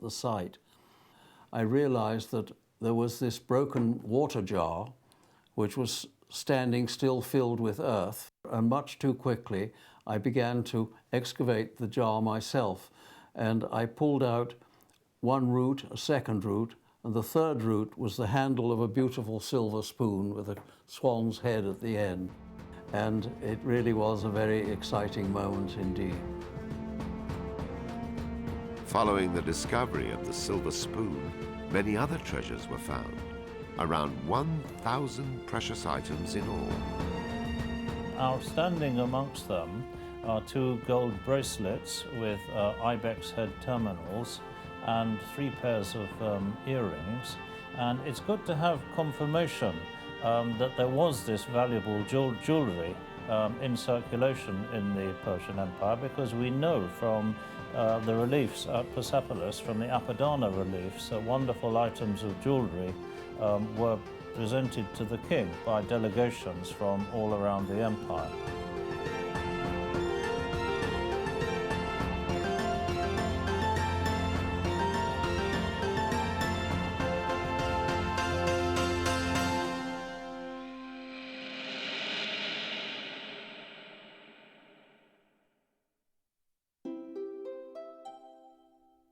the site, I realized that there was this broken water jar which was standing still filled with earth, and much too quickly I began to excavate the jar myself, and I pulled out one root, a second root, and the third root was the handle of a beautiful silver spoon with a swan's head at the end. And it really was a very exciting moment indeed. Following the discovery of the silver spoon, many other treasures were found. Around 1,000 precious items in all. Outstanding amongst them are 2 gold bracelets with ibex head terminals and 3 pairs of earrings. And it's good to have confirmation that there was this valuable jewellery in circulation in the Persian Empire, because we know from the reliefs at Persepolis, from the Apadana reliefs, wonderful items of jewellery were presented to the king by delegations from all around the empire.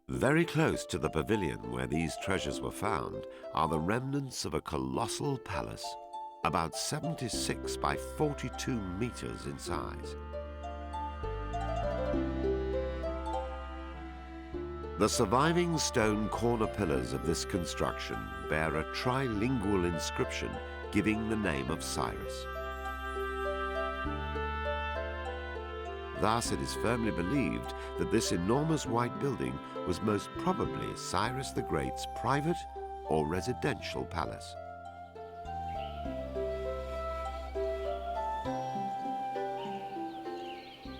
Very close to the pavilion where these treasures were found are the remnants of a colossal palace, about 76 by 42 meters in size. The surviving stone corner pillars of this construction bear a trilingual inscription giving the name of Cyrus. Thus, it is firmly believed that this enormous white building was most probably Cyrus the Great's private or residential palace.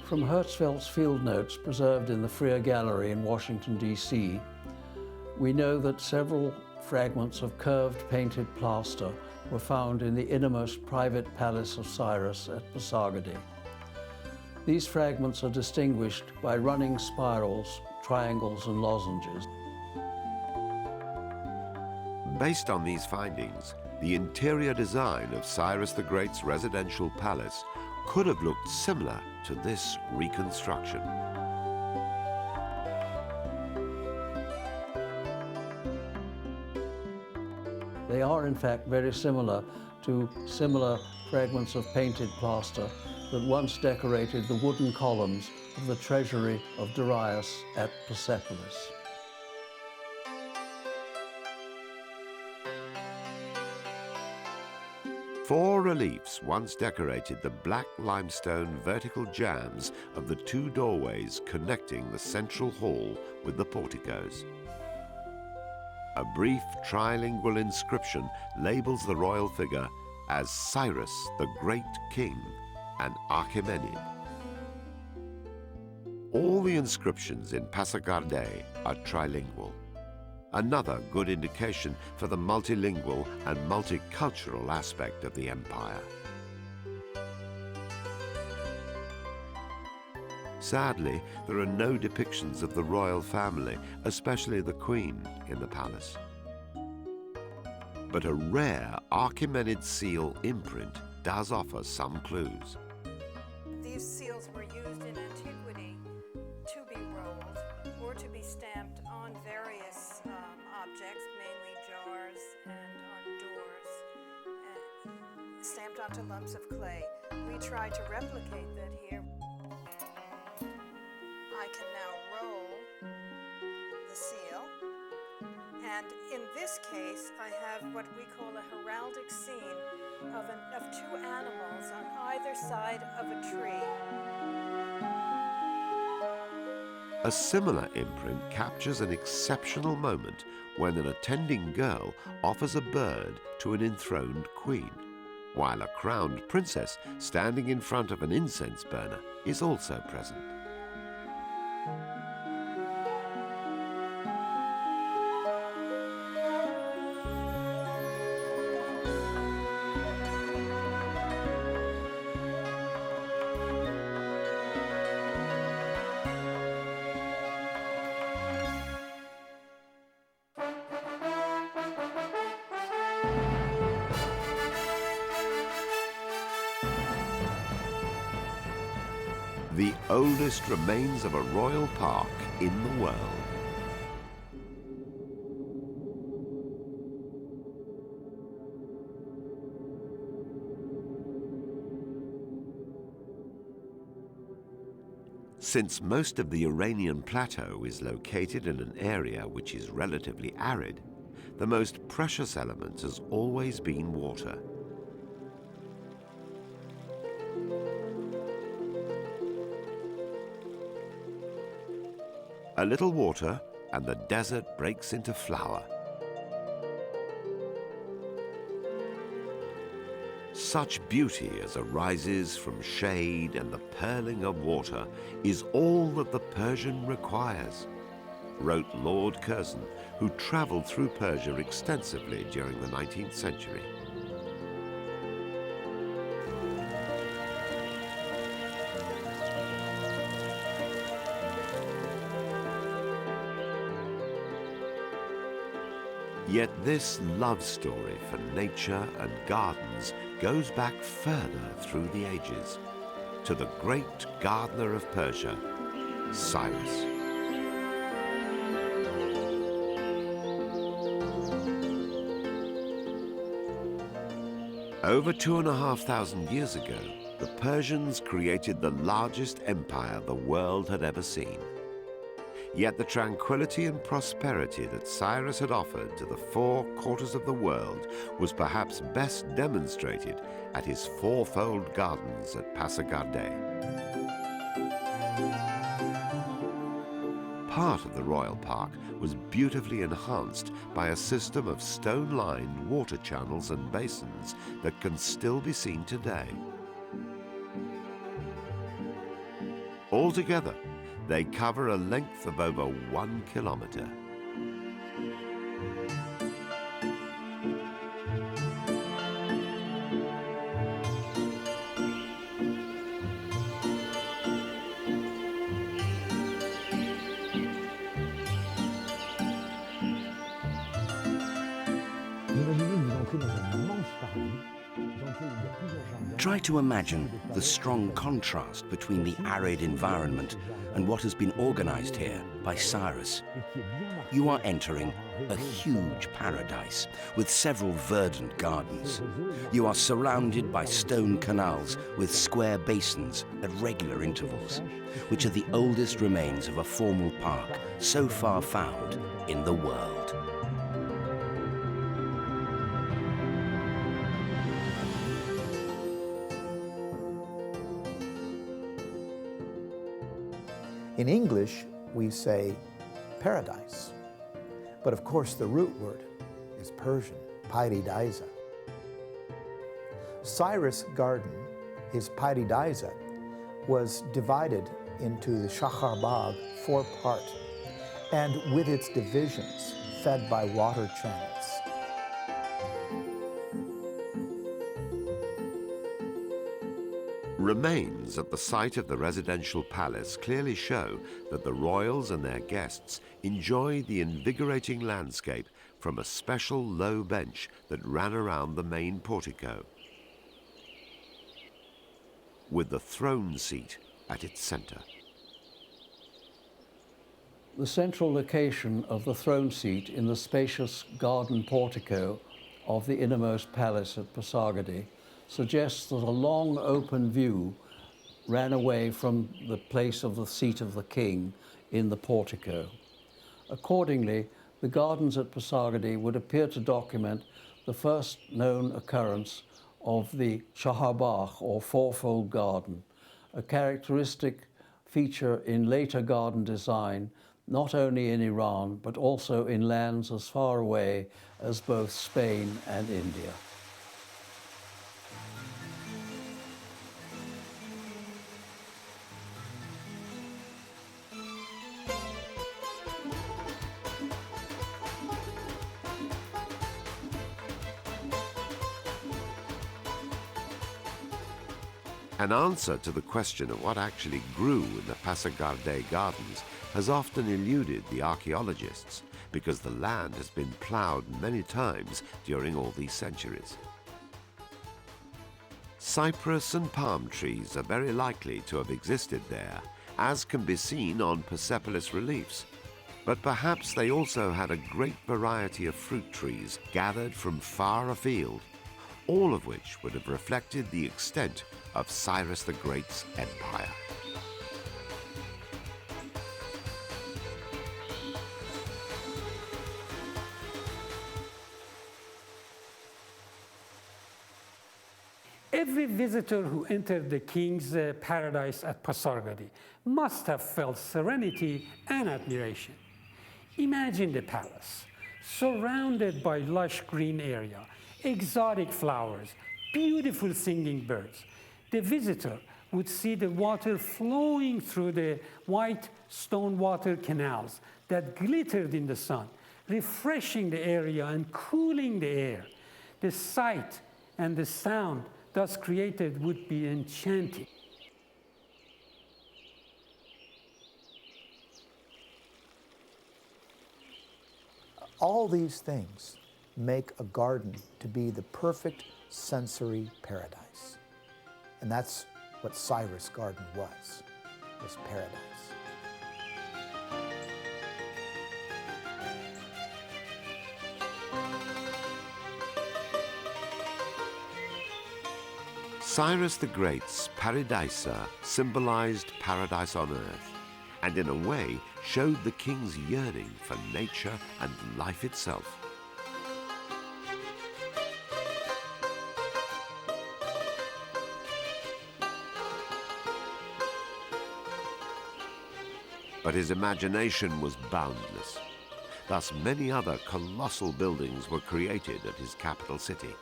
From Hertzfeldt's field notes preserved in the Freer Gallery in Washington, D.C., we know that several fragments of curved painted plaster were found in the innermost private palace of Cyrus at Pasargadae. These fragments are distinguished by running spirals, triangles, and lozenges. Based on these findings, the interior design of Cyrus the Great's residential palace could have looked similar to this reconstruction. They are, in fact, very similar to similar fragments of painted plaster that once decorated the wooden columns of the treasury of Darius at Persepolis. Four reliefs once decorated the black limestone vertical jambs of the 2 doorways connecting the central hall with the porticos. A brief trilingual inscription labels the royal figure as Cyrus the Great King and Achaemenid. All the inscriptions in Pasargadae are trilingual, another good indication for the multilingual and multicultural aspect of the empire. Sadly, there are no depictions of the royal family, especially the queen, in the palace. But a rare Achaemenid seal imprint does offer some clues. These seals were used in antiquity to be rolled or to be stamped on various objects, mainly jars and on doors, stamped onto lumps of clay. We try to replicate that here. I can now roll the seal, and in this case I have what we call a heraldic scene of 2 animals on either side of a tree. A similar imprint captures an exceptional moment when an attending girl offers a bird to an enthroned queen, while a crowned princess standing in front of an incense burner is also present. the oldest remains of a royal park in the world. Since most of the Iranian plateau is located in an area which is relatively arid, the most precious element has always been water. A little water and the desert breaks into flower. Such beauty as arises from shade and the purling of water is all that the Persian requires, wrote Lord Curzon, who travelled through Persia extensively during the 19th century. Yet this love story for nature and gardens goes back further through the ages, to the great gardener of Persia, Cyrus. Over 2,500 years ago, the Persians created the largest empire the world had ever seen. Yet the tranquility and prosperity that Cyrus had offered to the 4 quarters of the world was perhaps best demonstrated at his 4-fold gardens at Pasargadae. Part of the royal park was beautifully enhanced by a system of stone-lined water channels and basins that can still be seen today. Altogether, they cover a length of over 1 kilometer. Try to imagine the strong contrast between the arid environment and what has been organized here by Cyrus. You are entering a huge paradise with several verdant gardens. You are surrounded by stone canals with square basins at regular intervals, which are the oldest remains of a formal park so far found in the world. In English, we say paradise, but of course the root word is Persian, Paradise. Cyrus' garden, his Paradise, was divided into the Shaharbagh 4-part, and with its divisions fed by water channels. Remains at the site of the residential palace clearly show that the royals and their guests enjoy the invigorating landscape from a special low bench that ran around the main portico, with the throne seat at its center. The central location of the throne seat in the spacious garden portico of the innermost palace at Pasargadae suggests that a long open view ran away from the place of the seat of the king in the portico. Accordingly, the gardens at Pasargadae would appear to document the first known occurrence of the Shaharbagh, or 4-fold garden, a characteristic feature in later garden design, not only in Iran, but also in lands as far away as both Spain and India. An answer to the question of what actually grew in the Pasargadae gardens has often eluded the archaeologists because the land has been ploughed many times during all these centuries. Cypress and palm trees are very likely to have existed there, as can be seen on Persepolis reliefs. But perhaps they also had a great variety of fruit trees gathered from far afield, all of which would have reflected the extent of Cyrus the Great's empire. Every visitor who entered the king's paradise at Pasargadae must have felt serenity and admiration. Imagine the palace, surrounded by lush green area, exotic flowers, beautiful singing birds. The visitor would see the water flowing through the white stone water canals that glittered in the sun, refreshing the area and cooling the air. The sight and the sound thus created would be enchanting. All these things make a garden to be the perfect sensory paradise. And that's what Cyrus' garden was paradise. Cyrus the Great's paradisa symbolized paradise on earth, and in a way showed the king's yearning for nature and life itself. But his imagination was boundless. Thus, many other colossal buildings were created at his capital city.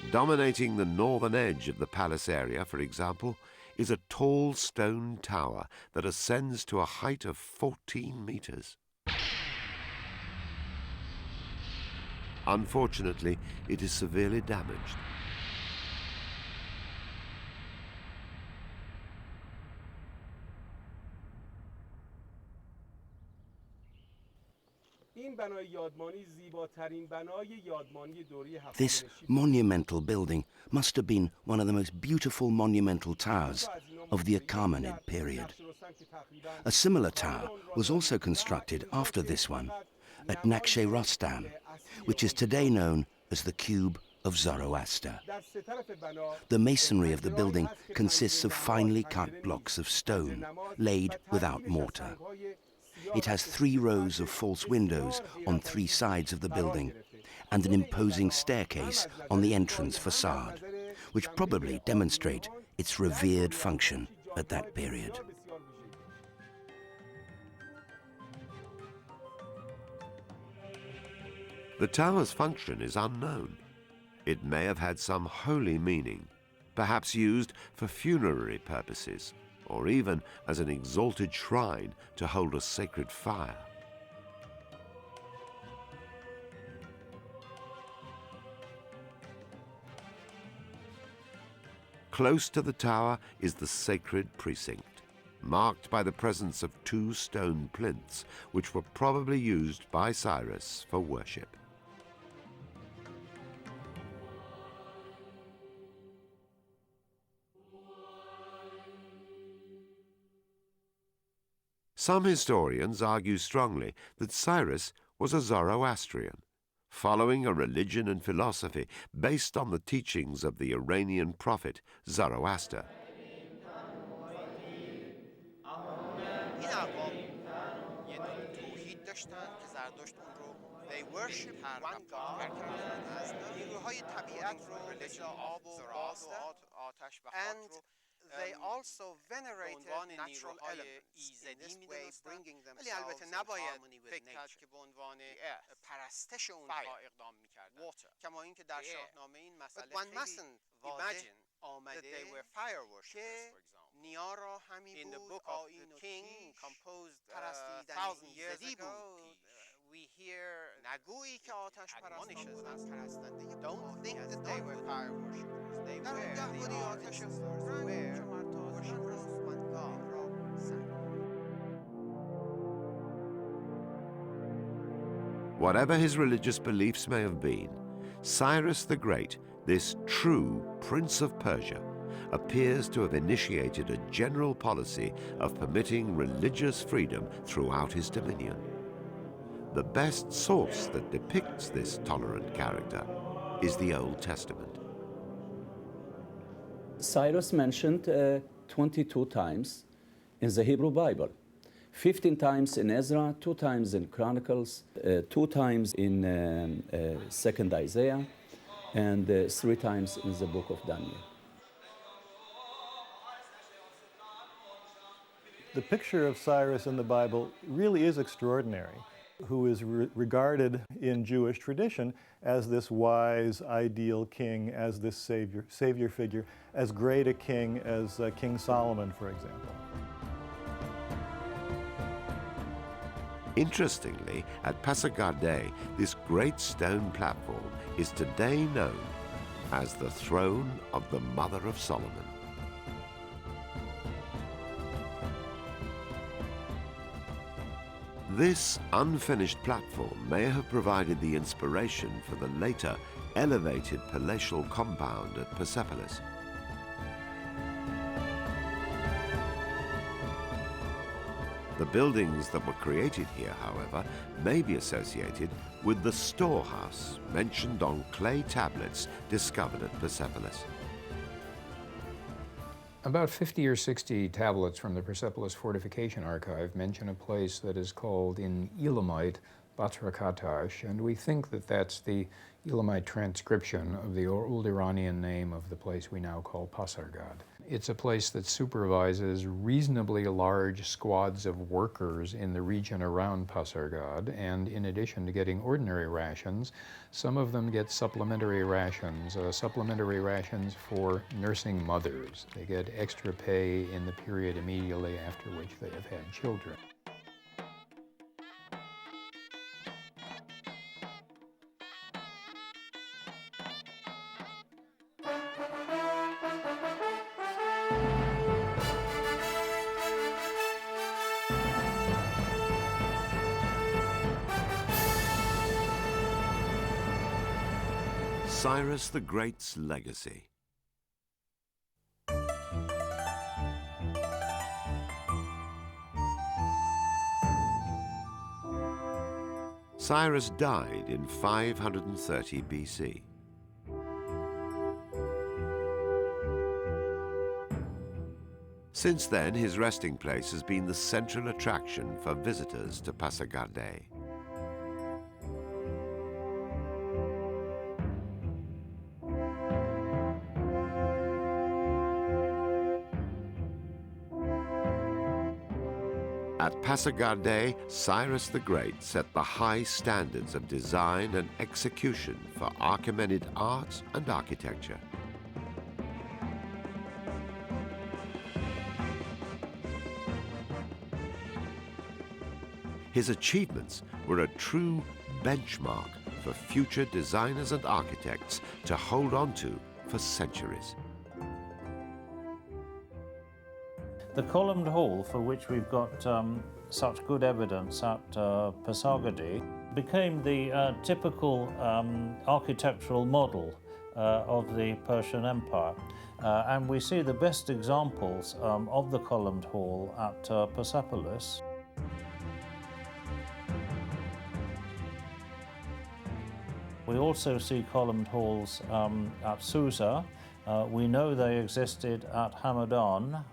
Dominating the northern edge of the palace area, for example, is a tall stone tower that ascends to a height of 14 meters. Unfortunately, it is severely damaged. This monumental building must have been one of the most beautiful monumental towers of the Achaemenid period. A similar tower was also constructed after this one at Nakhshe-Rostam, which is today known as the Cube of Zoroaster. The masonry of the building consists of finely cut blocks of stone laid without mortar. It has 3 rows of false windows on 3 sides of the building and an imposing staircase on the entrance facade, which probably demonstrate its revered function at that period. The tower's function is unknown. It may have had some holy meaning, perhaps used for funerary purposes, or even as an exalted shrine to hold a sacred fire. Close to the tower is the sacred precinct, marked by the presence of 2 stone plinths, which were probably used by Cyrus for worship. Some historians argue strongly that Cyrus was a Zoroastrian, following a religion and philosophy based on the teachings of the Iranian prophet Zoroaster. They worship one God, and they also venerated natural elements, in this way bringing themselves in harmony with nature. But one mustn't imagine that they were fire worshippers, for example. In the book of the King, composed thousands of years ago, we hear admonishes us. Don't think that they were fire worshippers. They were worshippers one God. Whatever his religious beliefs may have been, Cyrus the Great, this true Prince of Persia, appears to have initiated a general policy of permitting religious freedom throughout his dominion. The best source that depicts this tolerant character is the Old Testament. Cyrus mentioned 22 times in the Hebrew Bible, 15 times in Ezra, 2 times in Chronicles, 2 times in 2nd Isaiah, and 3 times in the book of Daniel. The picture of Cyrus in the Bible really is extraordinary, who is regarded in Jewish tradition as this wise, ideal king, as this savior figure, as great a king as King Solomon, for example. Interestingly, at Pasargadae, this great stone platform is today known as the throne of the Mother of Solomon. This unfinished platform may have provided the inspiration for the later elevated palatial compound at Persepolis. The buildings that were created here, however, may be associated with the storehouse mentioned on clay tablets discovered at Persepolis. About 50 or 60 tablets from the Persepolis Fortification Archive mention a place that is called in Elamite Batrakattash, and we think that that's the Elamite transcription of the old Iranian name of the place we now call Pasargad. It's a place that supervises reasonably large squads of workers in the region around Pasargad, and in addition to getting ordinary rations, some of them get supplementary rations for nursing mothers. They get extra pay in the period immediately after which they have had children. Cyrus the Great's legacy. Cyrus died in 530 BC. Since then, his resting place has been the central attraction for visitors to Pasargadae. At Pasargadae, Cyrus the Great set the high standards of design and execution for Achaemenid art and architecture. His achievements were a true benchmark for future designers and architects to hold on to for centuries. The columned hall, for which we've got such good evidence at Pasargadae, became the typical architectural model of the Persian Empire. And we see the best examples of the columned hall at Persepolis. We also see columned halls at Susa. We know they existed at Hamadan.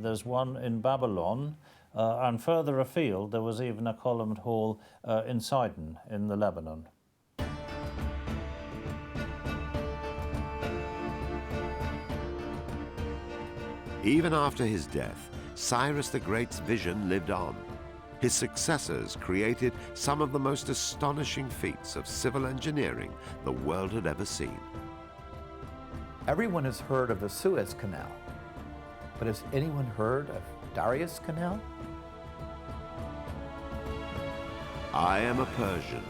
There's one in Babylon, and further afield there was even a columned hall in Sidon in the Lebanon. Even after his death, Cyrus the Great's vision lived on. His successors created some of the most astonishing feats of civil engineering the world had ever seen. Everyone has heard of the Suez Canal, but has anyone heard of Darius Canal? I am a Persian,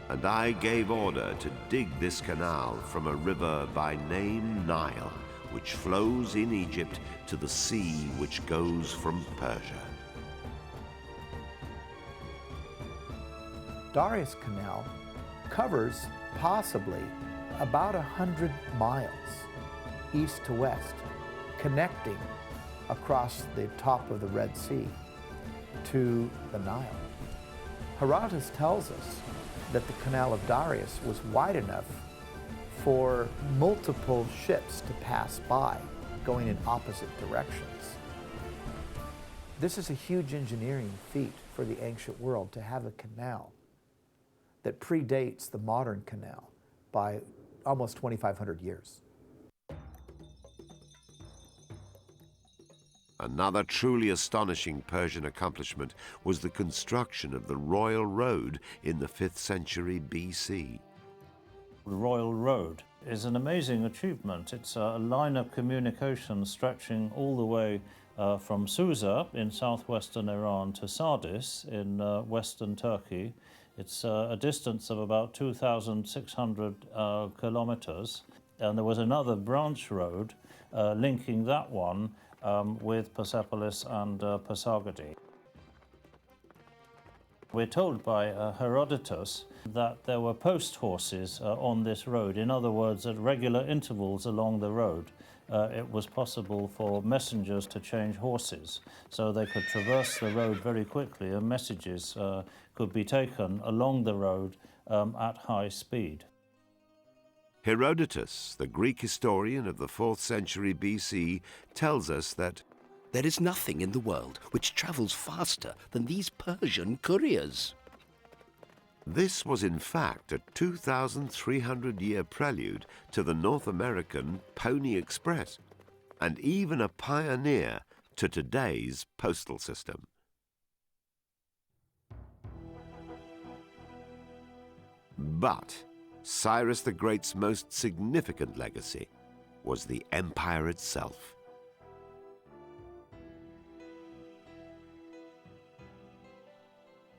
and I gave order to dig this canal from a river by name Nile, which flows in Egypt to the sea which goes from Persia. Darius Canal covers possibly about 100 miles east to west, connecting across the top of the Red Sea to the Nile. Herodotus tells us that the Canal of Darius was wide enough for multiple ships to pass by, going in opposite directions. This is a huge engineering feat for the ancient world, to have a canal that predates the modern canal by almost 2,500 years. Another truly astonishing Persian accomplishment was the construction of the Royal Road in the 5th century BC. The Royal Road is an amazing achievement. It's a line of communication stretching all the way from Susa in southwestern Iran to Sardis in western Turkey. It's a distance of about 2,600 kilometers. And there was another branch road linking that one with Persepolis and Pasargadae. We're told by Herodotus that there were post horses on this road. In other words, at regular intervals along the road, it was possible for messengers to change horses, so they could traverse the road very quickly and messages could be taken along the road at high speed. Herodotus, the Greek historian of the 4th century BC, tells us that there is nothing in the world which travels faster than these Persian couriers. this was in fact a 2,300-year prelude to the North American Pony Express, and even a pioneer to today's postal system. But Cyrus the Great's most significant legacy was the empire itself.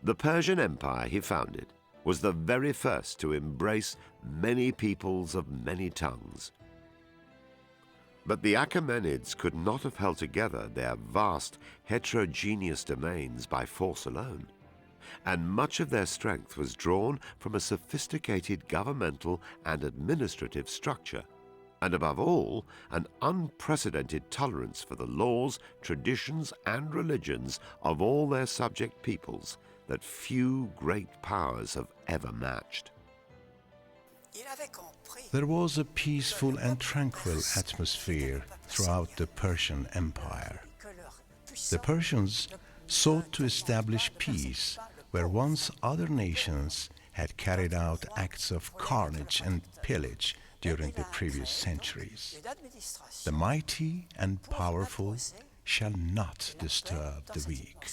The Persian Empire he founded was the very first to embrace many peoples of many tongues. But the Achaemenids could not have held together their vast, heterogeneous domains by force alone, and much of their strength was drawn from a sophisticated governmental and administrative structure, and above all, an unprecedented tolerance for the laws, traditions, and religions of all their subject peoples that few great powers have ever matched. There was a peaceful and tranquil atmosphere throughout the Persian Empire. The Persians sought to establish peace where once other nations had carried out acts of carnage and pillage during the previous centuries. The mighty and powerful shall not disturb the weak.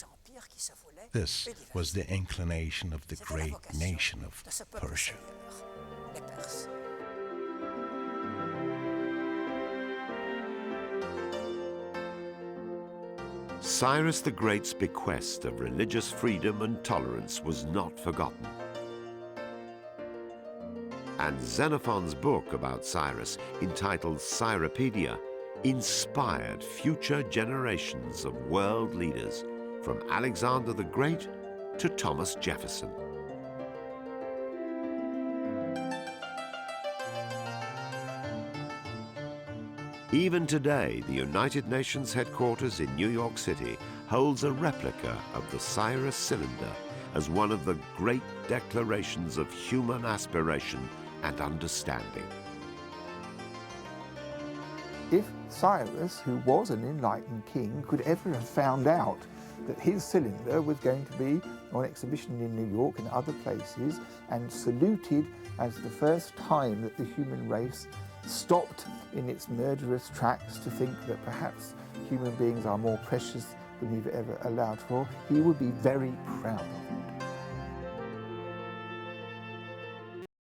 This was the inclination of the great nation of Persia. Cyrus the Great's bequest of religious freedom and tolerance was not forgotten. And Xenophon's book about Cyrus, entitled Cyropedia, inspired future generations of world leaders, from Alexander the Great to Thomas Jefferson. Even today, the United Nations headquarters in New York City holds a replica of the Cyrus cylinder as one of the great declarations of human aspiration and understanding. If Cyrus, who was an enlightened king, could ever have found out that his cylinder was going to be on exhibition in New York and other places, and saluted as the first time that the human race stopped in its murderous tracks to think that perhaps human beings are more precious than we've ever allowed for, he would be very proud of it.